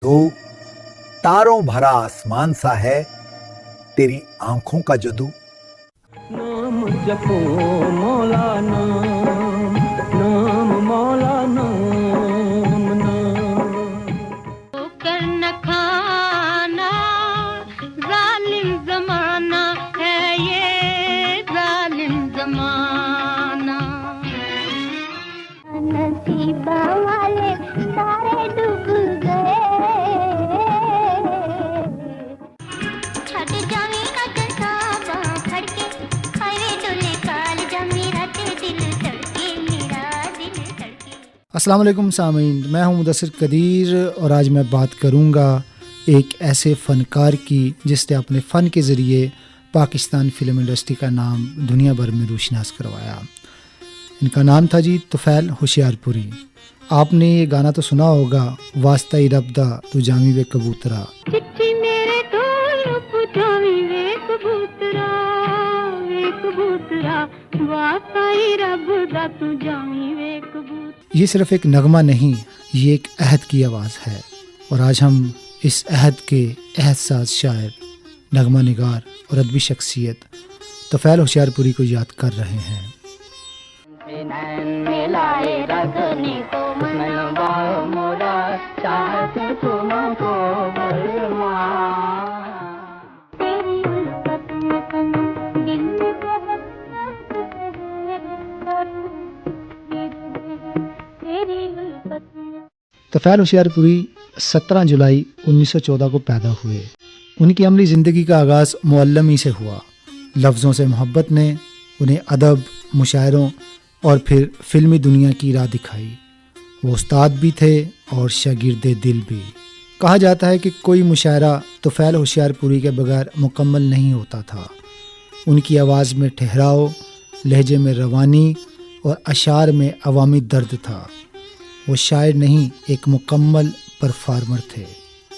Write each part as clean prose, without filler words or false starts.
तो तारों भरा आसमान सा है तेरी आंखों का जादू। नाम जपो मौला नाम, नाम मौला नाम नाम। कर न खाना जालिम जमाना है ये, जालिम जमाना। नसीबा वाले सारे डूब गए, छट जावे अगर साबा फड़के, हरे डोले काल जा मेरा दिल धड़के, मेरा दिल धड़के। अस्सलाम वालेकुम सामीन, मैं हूं मुदस्सिर कदीर और आज मैं बात करूंगा एक ऐसे फ़नकार की जिसने अपने फ़न के ज़रिए पाकिस्तान फ़िल्म इंडस्ट्री का नाम दुनिया भर में रोशनास करवाया। इनका नाम था जी तुफैल होशियारपुरी। आपने ये गाना तो सुना होगा, वास्ता ही रब दा तू जामी वे कबूतरा। चिट्ठी मेरे तो पुजावी वे कबूतरा, वे कबूतरा, वास्ता ही रब दा तू जामी वे कबूतरा। ये सिर्फ एक नगमा नहीं, ये एक अहद की आवाज़ है और आज हम इस अहद के अहद साज शायर, नगमा निगार और अदबी शख्सियत तुफैल होशियारपुरी को याद कर रहे हैं। नैन मिलाए रगनी को मनवा मोरा, चाहत तुमको बलवा। तेरी उल्फत में सनम दिल में बहुत तेरी उल्फत में। तुफैल होशियारपुरी 17 जुलाई 1914 को पैदा हुए। उनकी अमली ज़िंदगी का आगाज़ मुअल्लम ही से हुआ। लफ्ज़ों से मोहब्बत ने उन्हें अदब, मुशायरों और फिर फ़िल्मी दुनिया की राह दिखाई। वो उस्ताद भी थे और शागिर्दे दिल भी। कहा जाता है कि कोई मुशायरा तुफैल होशियारपुरी के बगैर मुकम्मल नहीं होता था। उनकी आवाज़ में ठहराव, लहजे में रवानी और अशार में अवामी दर्द था। वो शायर नहीं, एक मुकम्मल परफॉर्मर थे।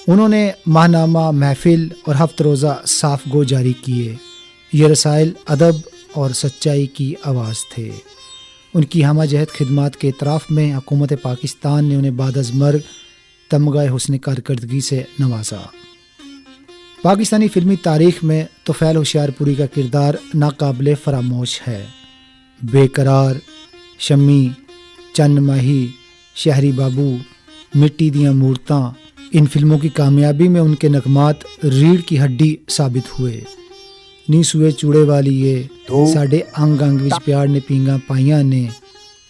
उन्होंने माहनामा, महफिल और हफ्त रोज़ा साफ गो जारी किए। ये रसाइल अदब और सच्चाई की आवाज़ थे। उनकी हमा जहद खिदमात के इतराफ़ में हुकूमत पाकिस्तान ने उन्हें बाद अज़ मर्ग तमगा हुस्न कारकर्दगी से नवाजा। पाकिस्तानी फ़िल्मी तारीख़ में तुफैल होशियारपुरी का किरदार नाकाबिले फ़रामोश है। बेकरार, शम्मी, चन्न माही, शहरी बाबू, मिट्टी दियाँ मूरतां, इन फिल्मों की कामयाबी में उनके नगमात रीढ़ की हड्डी साबित हुए। नी सूए चूड़े वाली ये साडे अंग अंग विच प्यार ने पींगा पाइयां ने,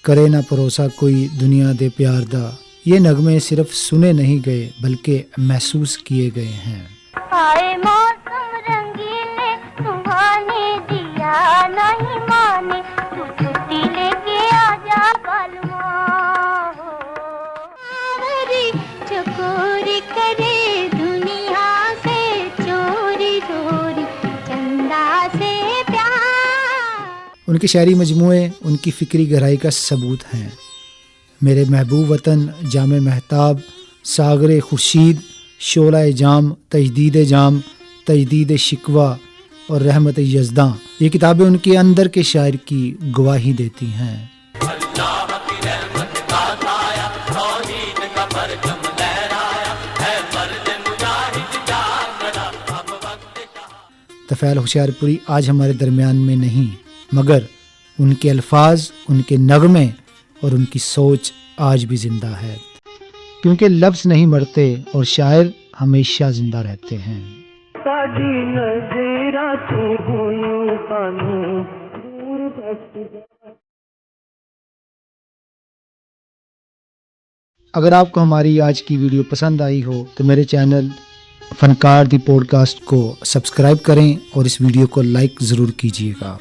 करे ना भरोसा कोई दुनिया दे प्यार दा। ये नगमे सिर्फ सुने नहीं गए बल्कि महसूस किए गए हैं। आए मौसम रंगीले सुहाने, दिया नहीं माने तू छुट्टी लेके आजा बालवा। आवरी चकोरी करे दुनिया से चोरी चोरी, चंदा से प्यार। उनके शायरी मजमूए उनकी फ़िक्री गहराई का सबूत हैं। मेरे महबूब वतन, जामे महताब, सागरे खुर्शीद, शोलाए जाम, तजदीद जाम, तजदीद शिकवा और रहमत यज़दां, ये किताबें उनके अंदर के शायर की गवाही देती हैं। तुफैल होशियारपुरी आज हमारे दरमियान में नहीं, मगर उनके अल्फाज, उनके नगमे और उनकी सोच आज भी ज़िंदा है, क्योंकि लफ्ज़ नहीं मरते और शायर हमेशा ज़िंदा रहते हैं। साडी नज़रा तू हुनू सानू दूर बस। अगर आपको हमारी आज की वीडियो पसंद आई हो तो मेरे चैनल फ़नकार दी पॉडकास्ट को सब्सक्राइब करें और इस वीडियो को लाइक ज़रूर कीजिएगा।